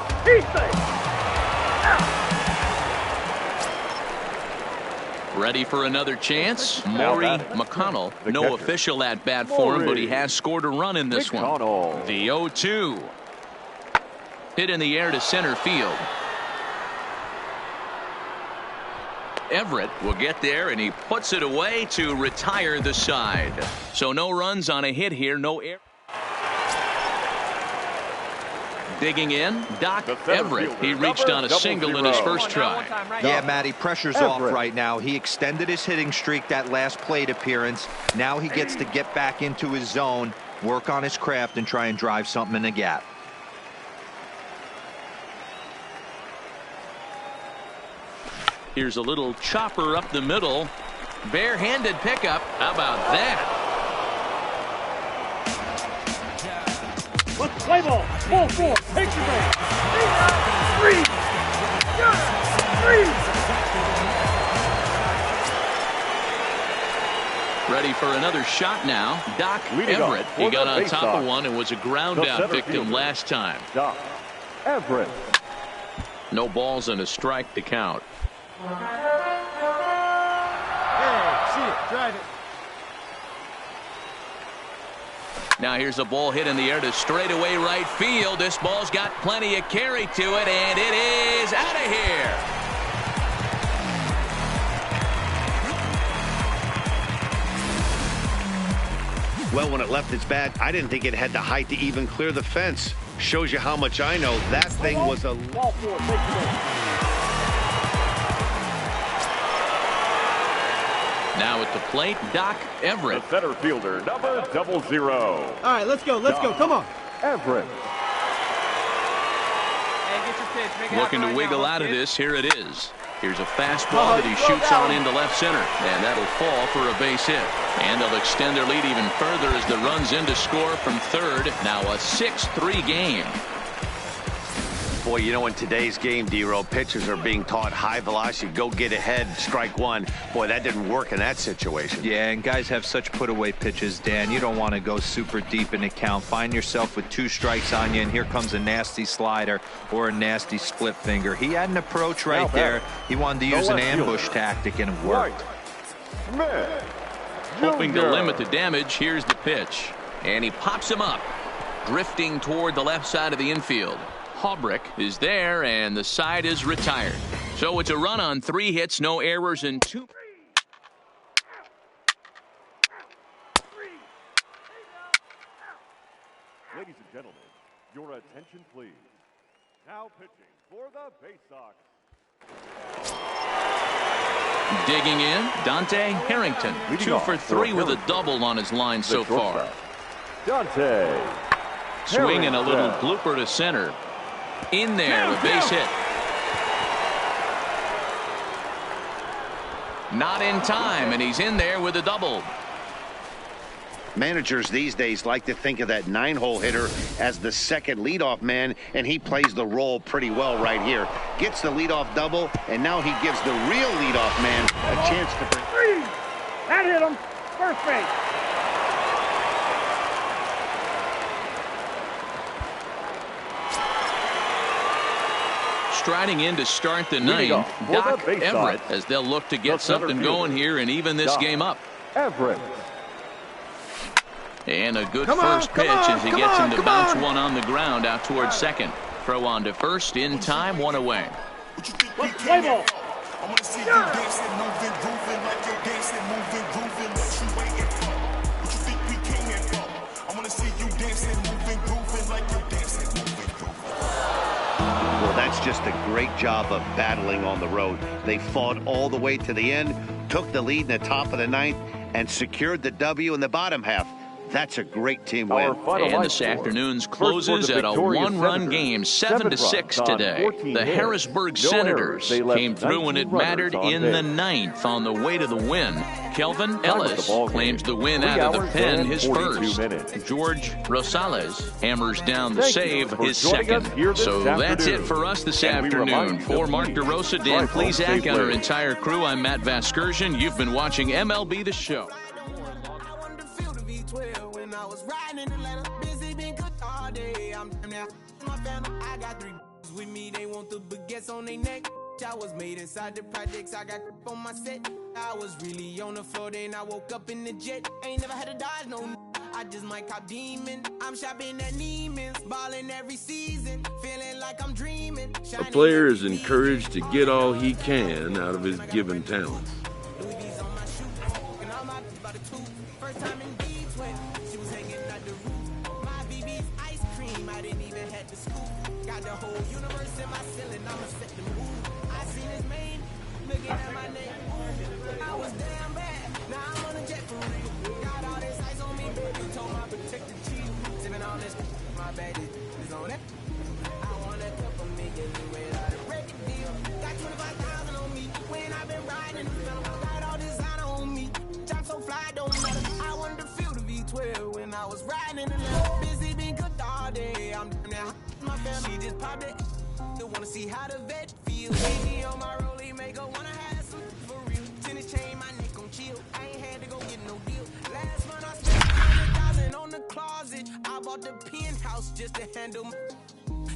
Ready for another chance. Maury McConnell. No official at bat for him, but he has scored a run in this one. The 0-2. Hit in the air to center field. Everett will get there, and he puts it away to retire the side. So no runs on a hit here, no error. Digging in, Doc Everett. He reached on a single in his first try. Yeah, Matty, pressure's off right now. He extended his hitting streak that last plate appearance. Now he gets to get back into his zone, work on his craft, and try and drive something in the gap. Here's a little chopper up the middle. Barehanded pickup. How about that? Let's play ball. Ball 4. Take your base. 3. Ready for another shot now. Doc Everett. He got on top of one and was a ground out victim last time. Doc Everett. No balls and a strike to count. Hey, see it, drive it. Now here's a ball hit in the air to straightaway right field. This ball's got plenty of carry to it, and it is out of here. Well, when it left its bat, I didn't think it had the height to even clear the fence. Shows you how much I know. That thing was a... Ball 4. Take your base. Now at the plate, Doc Everett. The center fielder, number 00. All right, let's go. Come on. Everett. Hey, get your pitch. Make it Looking to right wiggle now, out of kid. this. Here it is. Here's a fastball that he shoots on into left center. And that'll fall for a base hit. And they'll extend their lead even further as the run's in to score from third. Now a 6-3 game. Boy, you know, in today's game, Dero, pitchers are being taught high velocity, go get ahead, strike 1. Boy, that didn't work in that situation. Yeah, and guys have such put-away pitches, Dan. You don't want to go super deep in the count. Find yourself with 2 strikes on you, and here comes a nasty slider or a nasty split finger. He had an approach right there. He wanted to use an ambush tactic, and it worked. Smith Hoping to Jr. limit the damage, here's the pitch. And he pops him up, drifting toward the left side of the infield. Haubrick is there, and the side is retired. So it's a run on 3 hits, no errors, and 2. Ladies and gentlemen, your attention please. Now pitching for the Bay Sox. Digging in, Dante Harrington. 2 for 3 with a double on his line so far. Dante. Swinging a little blooper to center. In there, a base hit. Not in time, and he's in there with a double. Managers these days like to think of that 9-hole hitter as the second leadoff man, and he plays the role pretty well right here. Gets the leadoff double, and now he gives the real leadoff man a chance to bring. That hit him. First base. Striding in to start the 9th, Doc Everett, as they'll look to get something going here and even this game up. Everett. And a good first pitch as he gets him to bounce one on the ground out towards second. Throw on to first in time, 1 away. Play ball. I want to see you dancing, moving, grooving like you're dancing, moving, grooving. What you waiting for? What you think we came here for? I want to see you dancing, moving, grooving like you're dancing, moving, grooving. Well, that's just a great job of battling on the road. They fought all the way to the end, took the lead in the top of the 9th, and secured the W in the bottom half. That's a great team win. And this afternoon's closes at a 1-run game, 7-6 today. The Harrisburg Senators came through when it mattered in the 9th on the way to the win. Kelvin Ellis claims the win out of the pen, his first. George Rosales hammers down the save, his second. So that's it for us this afternoon. For Mark DeRosa, Dan Plesac, and our entire crew, I'm Matt Vasgersian. You've been watching MLB The Show. I was riding in Atlanta, busy being good all day. I'm now my family. I got 3 with me. They want the baguettes on their neck. I was made inside the projects. I got on my set. I was really on the floor. Then I woke up in the jet. Ain't never had to dodge no. I just might cop demon. I'm shopping at Neiman's, balling every season, feeling like I'm dreaming. A player is encouraged to get all he can out of his given talent. First time in D20, she was hanging at the roof. My BB's ice cream, I didn't even have to scoop. Got the whole universe in my ceiling, I'ma set the move. I seen his main, looking at my name. I was damn bad, now I'm on a jet for real. Got all this ice on me, baby, told my protector chill. Sipping all this, my bag is on it. I want a couple million without a record deal. Got 25,000 on me, when I've been riding, got all designer on me. I'm so fly, don't matter. I wanted to feel the V12 when I was riding in the left. Busy being good all day. I'm now my family. She just popped it. Still wanna see how the vet feels. Baby on my rollie, make her wanna have some for real. Tennis chain, my neck on chill. I ain't had to go get no deal. Last month I spent 100,000 on the closet. I bought the penthouse just to handle my.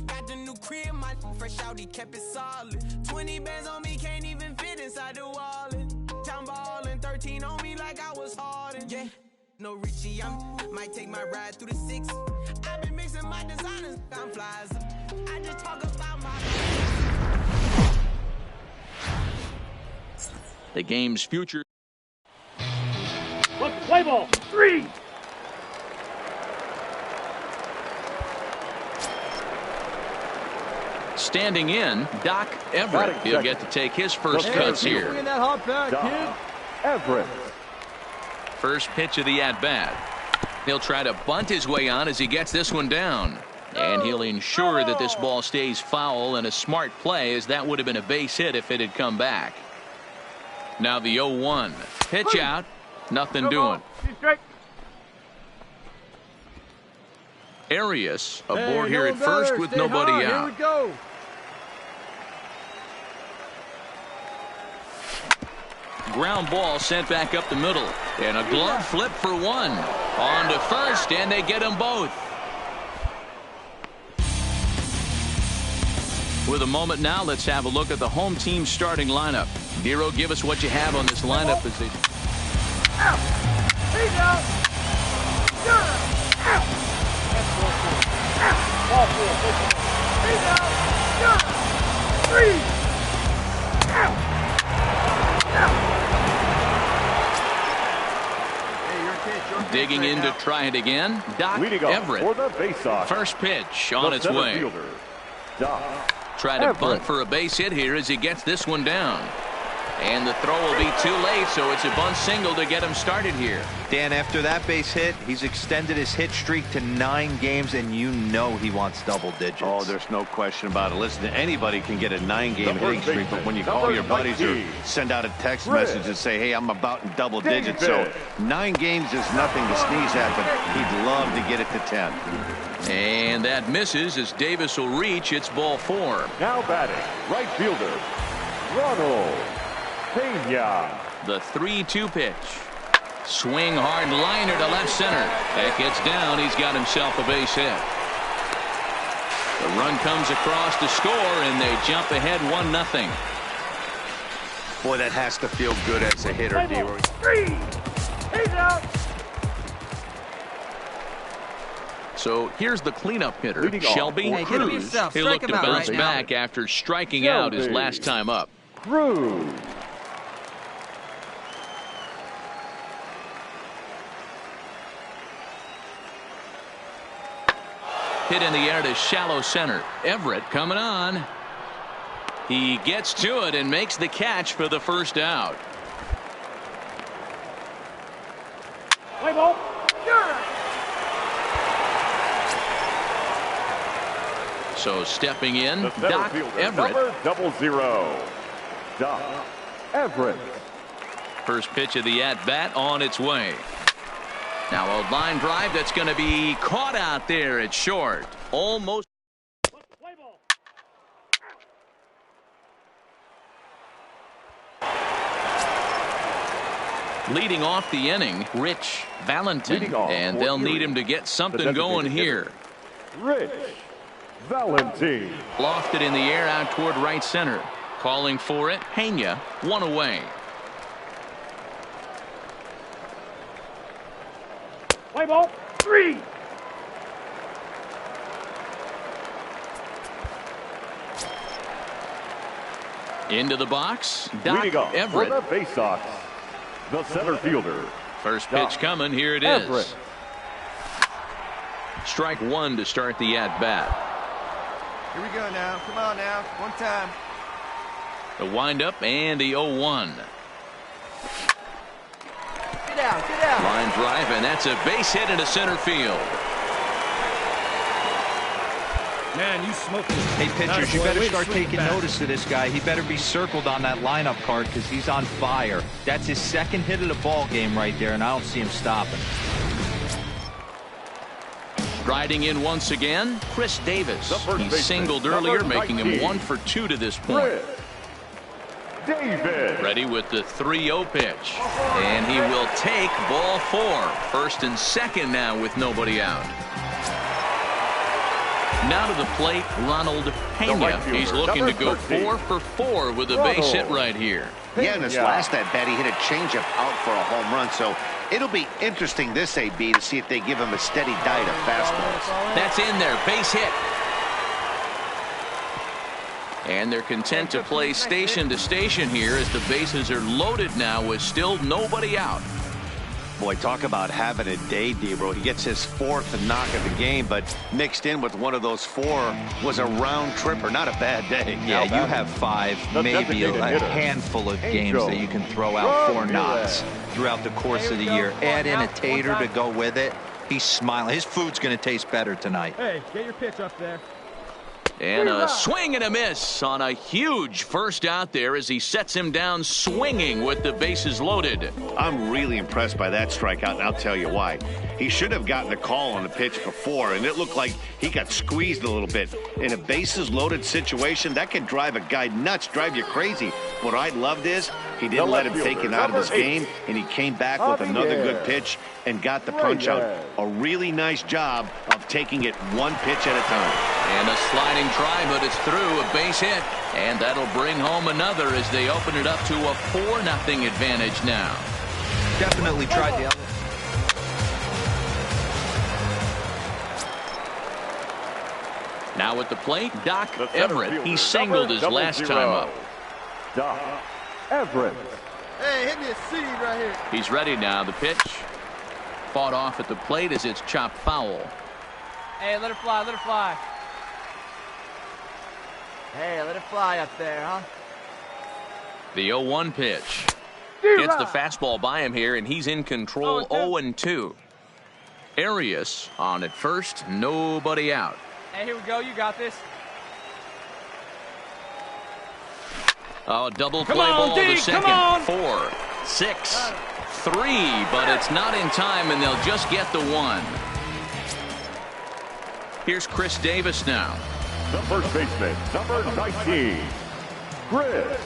Got the new crib, my fresh out, he kept it solid. 20 bands on me, can't even fit inside the wallet. I'm ballin', 13 on me like I was Harden. Yeah, no Richie, I might take my ride through the 6. I've been mixing my designers, I'm flies. I just talk about my. The game's future. Let's play ball. 3. Standing in, Doc Everett. He'll get to take his first cuts here. Bring that hot bat, kid. Everett. First pitch of the at-bat. He'll try to bunt his way on as he gets this one down. And he'll ensure that this ball stays foul, and a smart play, as that would have been a base hit if it had come back. Now the 0-1. Pitch out. Nothing doing. Arias aboard here at first with nobody out. Here we go. Ground ball sent back up the middle. And a glove flip for 1. On to first, and they get them both. With a moment now, let's have a look at the home team starting lineup. Nero, give us what you have on this lineup position. Here you go. Digging in to try it again. Doc Everett. For the face-off. First pitch on its way. Try to bunt for a base hit here as he gets this one down. And the throw will be too late, so it's a bunt single to get him started here. Dan, after that base hit, he's extended his hit streak to 9 games, and you know he wants double digits. Oh, there's no question about it. Listen, anybody can get a 9-game hitting streak, but when you call your buddies or send out a text message and say, hey, I'm about in double digits, so 9 games is nothing to sneeze at, but he'd love to get it to 10. And that misses as Davis will reach. It's ball 4. Now batting, right fielder, Ronald Pena. The 3-2 pitch. Swing hard liner to left center. That gets down. He's got himself a base hit. The run comes across to score, and they jump ahead 1-0. Boy, that has to feel good as a hitter, D-Roy. He's out. So here's the cleanup hitter, Shelby Cruz. He'll look to bounce back after striking out his last time up. Cruz. Hit in the air to shallow center. Everett coming on. He gets to it and makes the catch for the first out. Play ball. So stepping in, Doc Everett. Number 00. Doc Everett. First pitch of the at-bat on its way. Now a line drive that's going to be caught out there at short. Almost. Leading off the inning, Rich Valentin. And they'll need him to get something going here. Rich Valentin. Lofted in the air out toward right center. Calling for it, Pena, 1 away. Play ball. 3. Into the box, Doc Everett. For the face-off, the center fielder. First pitch coming. Here it is. Strike 1 to start the at-bat. Here we go now. Come on now. One time. The windup and the 0-1. Get out. Line drive, and that's a base hit into center field. Man, you smoked this. Hey, pitchers, you better start taking notice of this guy. He better be circled on that lineup card because he's on fire. That's his second hit of the ball game right there, and I don't see him stopping. Riding in once again, Chris Davis. He singled earlier, making him 1 for 2 to this point. Davis. Ready with the 3-0 pitch. And he will take ball 4. First and second now with nobody out. Now to the plate, Ronald Pena. He's looking to go 4 for 4 with a base hit right here. Yeah, in his last at-bat, he hit a changeup out for a home run. So it'll be interesting this AB to see if they give him a steady diet of fastballs. That's in there. Base hit. And they're content to play station to station here as the bases are loaded now with still nobody out. Boy, talk about having a day, D-Bro. He gets his 4th knock of the game, but mixed in with one of those 4 was a round tripper. Not a bad day. Yeah, you have 5, maybe a handful of games that you can throw out 4 knocks throughout the course of the year. Add in a tater to go with it. He's smiling. His food's going to taste better tonight. Hey, get your pitch up there. And a swing and a miss on a huge first out there as he sets him down swinging with the bases loaded. I'm really impressed by that strikeout, and I'll tell you why. He should have gotten a call on the pitch before, and it looked like he got squeezed a little bit. In a bases loaded situation, that can drive a guy nuts, drive you crazy. What I loved is he didn't let him take it out of his game, and he came back with another good pitch and got the punch out. A really nice job of taking it 1 pitch at a time. And a sliding try, but it's through, a base hit. And that'll bring home another as they open it up to a 4-0 advantage now. Definitely tried the other. Now at the plate, Doc Everett. He singled his last time up. Doc Everett. Hey, hit me a seed right here. He's ready now. The pitch fought off at the plate as it's chopped foul. Hey, let it fly, let it fly. Hey, let it fly up there, huh? The 0-1 pitch. Gets the fastball by him here, and he's in control. 0-2. Arias on at first, nobody out. Hey, here we go. You got this. Oh, double play ball to second. 4, 6, 3, but it's not in time, and they'll just get the 1. Here's Chris Davis now. The first baseman, number 19, Chris.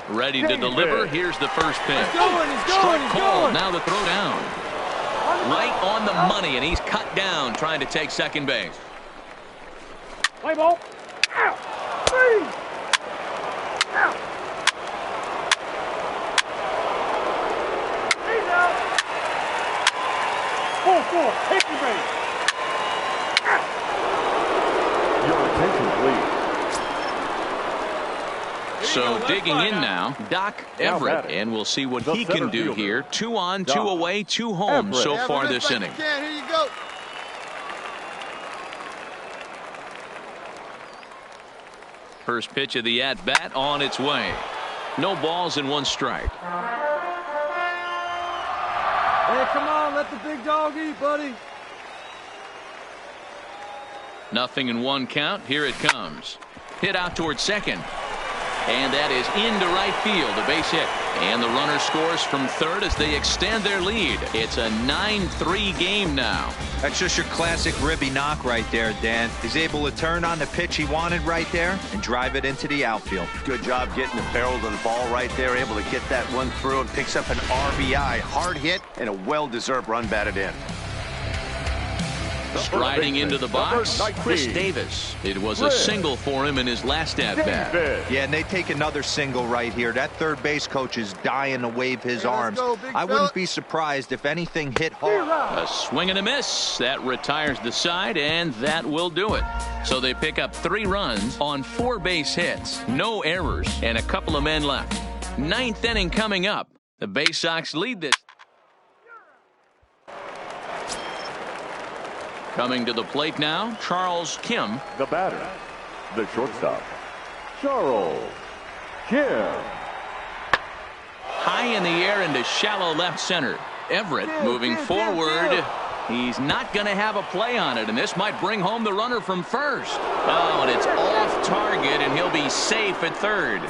Ready to deliver. Here's the first pitch. He's going, Strike called. Now the throw down. Right on the money, and he's cut down trying to take second base. Play ball. Out. 3. Out. He's out. 4-4. Taking base. Your attention, please. So digging in now, Doc Everett, and we'll see what he can do here. 2 on, 2 away, 2 home so far this inning. Here you go. First pitch of the at-bat on its way. No balls and 1 strike. Hey, come on, let the big dog eat, buddy. Nothing in 1 count. Here it comes. Hit out towards second. And that is into right field, a base hit. And the runner scores from third as they extend their lead. It's a 9-3 game now. That's just your classic Ribby knock right there, Dan. He's able to turn on the pitch he wanted right there and drive it into the outfield. Good job getting the barrel to the ball right there, able to get that one through, and picks up an RBI. Hard hit and a well-deserved run batted in. Striding into the box, Chris Davis. It was a single for him in his last at-bat. Yeah, and they take another single right here. That third base coach is dying to wave his arms. I wouldn't be surprised if anything hit hard. A swing and a miss. That retires the side, and that will do it. So they pick up 3 runs on 4 base hits, no errors, and a couple of men left. 9th inning coming up. The Bay Sox lead this. Coming to the plate now, Charles Kim. The batter, the shortstop, Charles Kim. High in the air into shallow left center. Everett moving forward. He's not going to have a play on it, and this might bring home the runner from first. Oh, and it's off target, and he'll be safe at third.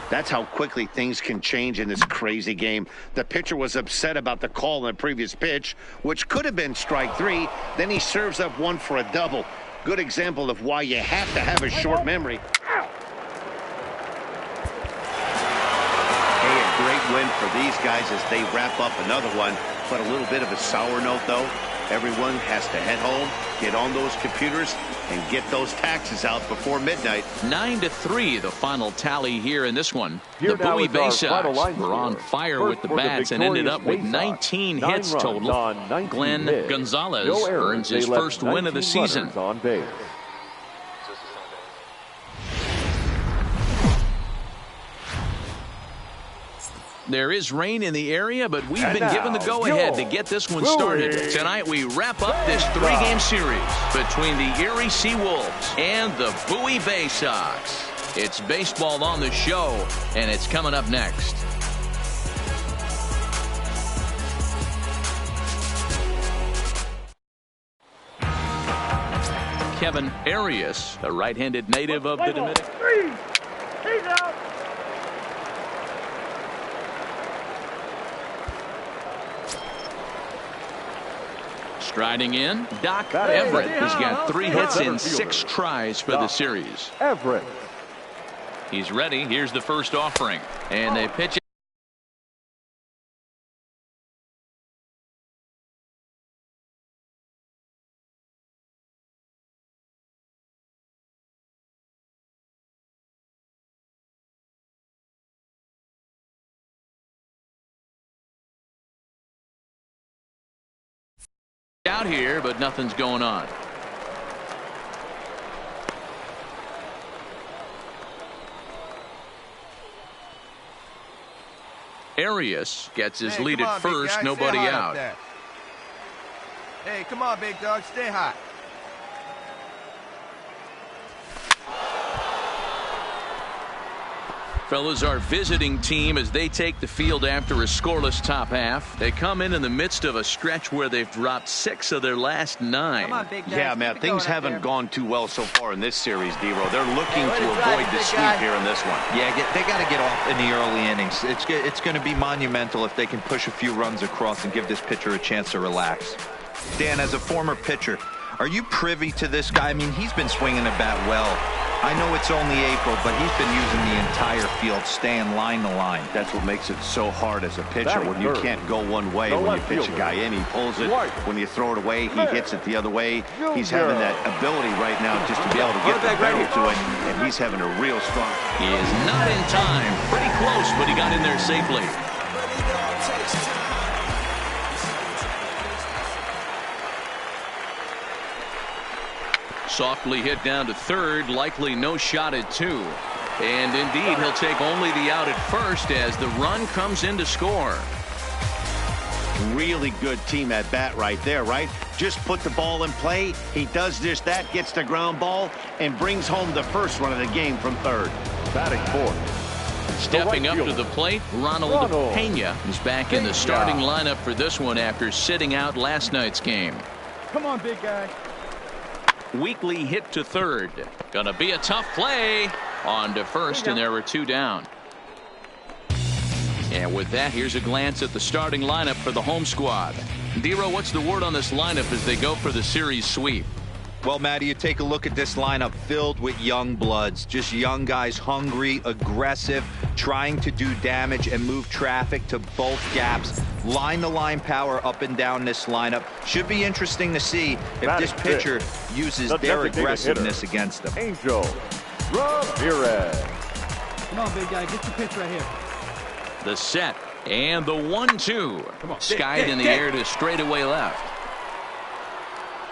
That's how quickly things can change in this crazy game. The pitcher was upset about the call in the previous pitch, which could have been strike 3. Then he serves up 1 for a double. Good example of why you have to have a short memory. Hey, a great win for these guys as they wrap up another one. But a little bit of a sour note, though. Everyone has to head home, get on those computers, and get those taxes out before midnight. 9-3, the final tally here in this one. The Bowie Bay Sox were on fire with the bats and ended up with 19 hits total. Glenn Gonzalez earns his first win of the season. There is rain in the area, but we've been given the go-ahead to get this one started. Tonight we wrap up this 3-game series between the Erie Seawolves and the Bowie Bay Sox. It's baseball on the show, and it's coming up next. Kevin Arias, a right-handed native of the Dominican. He's out. Striding in, Doc Everett. He's got 3 hits in 6 tries for the series. Everett. He's ready. Here's the first offering. And they pitch it. Out here, but nothing's going on. Arias gets his lead come at on, big first, guy. nobody Stay hot up out. there. Hey, come on, big dog. Stay hot. Fellas, our visiting team as they take the field after a scoreless top half. They come in the midst of a stretch where they've dropped 6 of their last 9. Come on, big guy. Yeah, man, things haven't gone too well so far in this series, D-Row. They're looking to avoid the sweep here in this one. Yeah, they got to get off in the early innings. It's going to be monumental if they can push a few runs across and give this pitcher a chance to relax. Dan, as a former pitcher, are you privy to this guy? I mean, he's been swinging the bat well. I know it's only April, but he's been using the entire field, staying line to line. That's what makes it so hard as a pitcher when you can't go one way. When you pitch a guy in, he pulls it. When you throw it away, he hits it the other way. He's having that ability right now just to be able to get the barrel to it, and he's having a real strong. He is not in time. Pretty close, but he got in there safely. Softly hit down to third, likely no shot at 2. And indeed, he'll take only the out at first as the run comes in to score. Really good team at bat right there, right? Just put the ball in play. He does just that, gets the ground ball, and brings home the first run of the game from third. Batting fourth. Stepping up to the plate, Ronald Pena is back in the starting lineup for this one after sitting out last night's game. Come on, big guy. Weekly hit to third. Gonna be a tough play. On to first, and there were 2 down. And with that, here's a glance at the starting lineup for the home squad. D-Row, what's the word on this lineup as they go for the series sweep? Well, Matty, you take a look at this lineup filled with young bloods, just young guys, hungry, aggressive, trying to do damage and move traffic to both gaps. Line-to-line power up and down this lineup. Should be interesting to see if this pitcher uses their aggressiveness against them. Angel Ramirez. Come on, big guy. Get your pitch right here. The set and the 1-2. Skied in the air to straightaway left.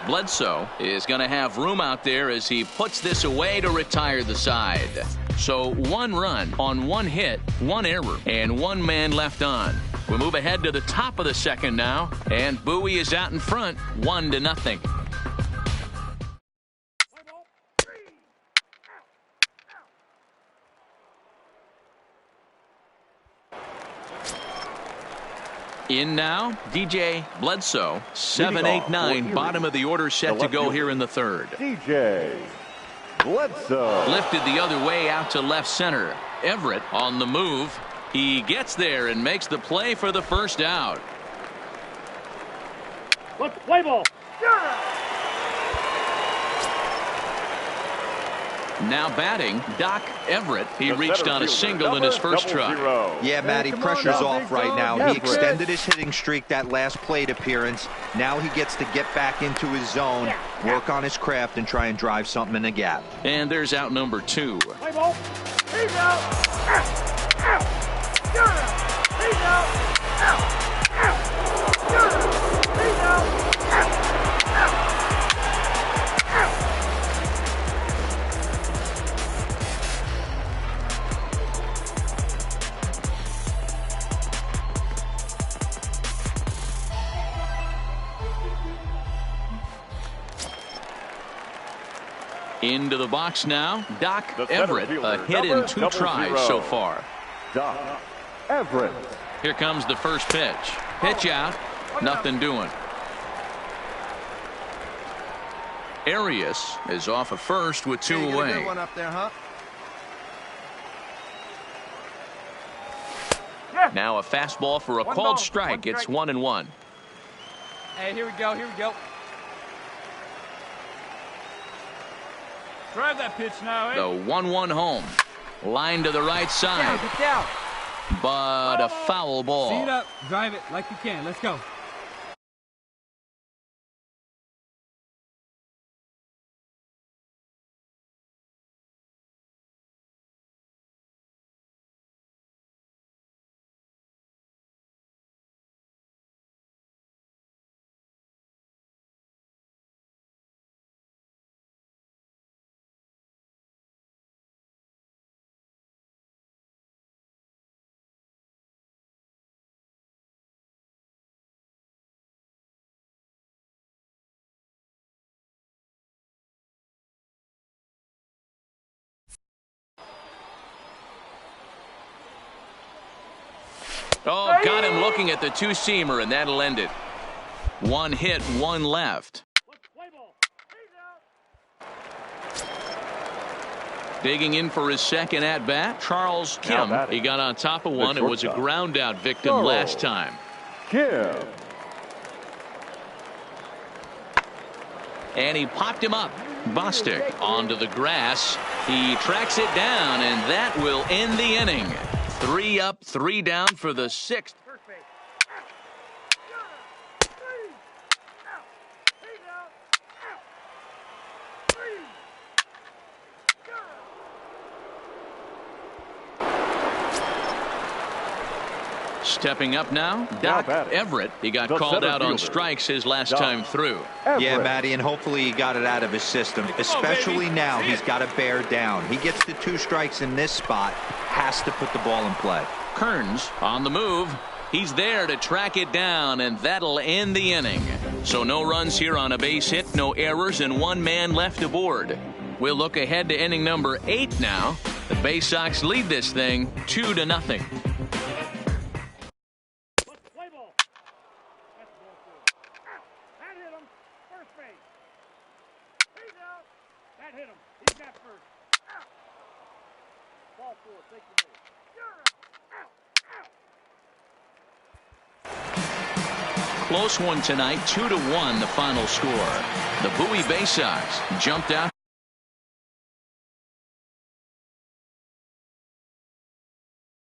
Bledsoe is going to have room out there as he puts this away to retire the side. So 1 run on 1 hit, 1 error, and 1 man left on. We move ahead to the top of the second now, and Bowie is out in front, 1-0. In now, DJ Bledsoe, 7-8-9, bottom of the order set to go here in the third. DJ Bledsoe. Lifted the other way out to left center. Everett on the move. He gets there and makes the play for the first out. Let's play ball. Now batting, Doc Everett. He reached on a single in his first try. Yeah, Matty, pressure's off right now. He extended his hitting streak that last plate appearance. Now he gets to get back into his zone, work on his craft, and try and drive something in the gap. And there's out number 2. Play ball. He's out. He's out. He's out. Into the box now, Doc Everett, a hit in 2 tries so far. Doc Everett. Here comes the first pitch. Pitch out, nothing doing. Arias is off of first with 2 away. Good one up there, huh? Now a fastball for a called strike. It's 1-1. Hey, here we go. Here we go. Drive that pitch now, eh? The 1-1 home. Line to the right side. Get down. But a foul ball. See it up. Drive it like you can. Let's go. Oh, got him looking at the two-seamer, and that'll end it. One hit, one left. Digging in for his second at-bat, Charles Kim. He got on top of one. It was a ground-out victim last time. Kim. And he popped him up. Bostic onto the grass. He tracks it down, and that will end the inning. 3 up, 3 down for the 6th. Stepping up now, Doc Everett. He got called out on strikes his last time through. Yeah, Matty, and hopefully he got it out of his system, especially now he's got to bear down. He gets the 2 strikes in this spot, has to put the ball in play. Kearns on the move. He's there to track it down, and that'll end the inning. So no runs here on a base hit, no errors, and 1 man left aboard. We'll look ahead to inning number 8 now. The Bay Sox lead this thing 2-0. Close one tonight, 2-1 the final score. The Bowie Bay Sox jumped out.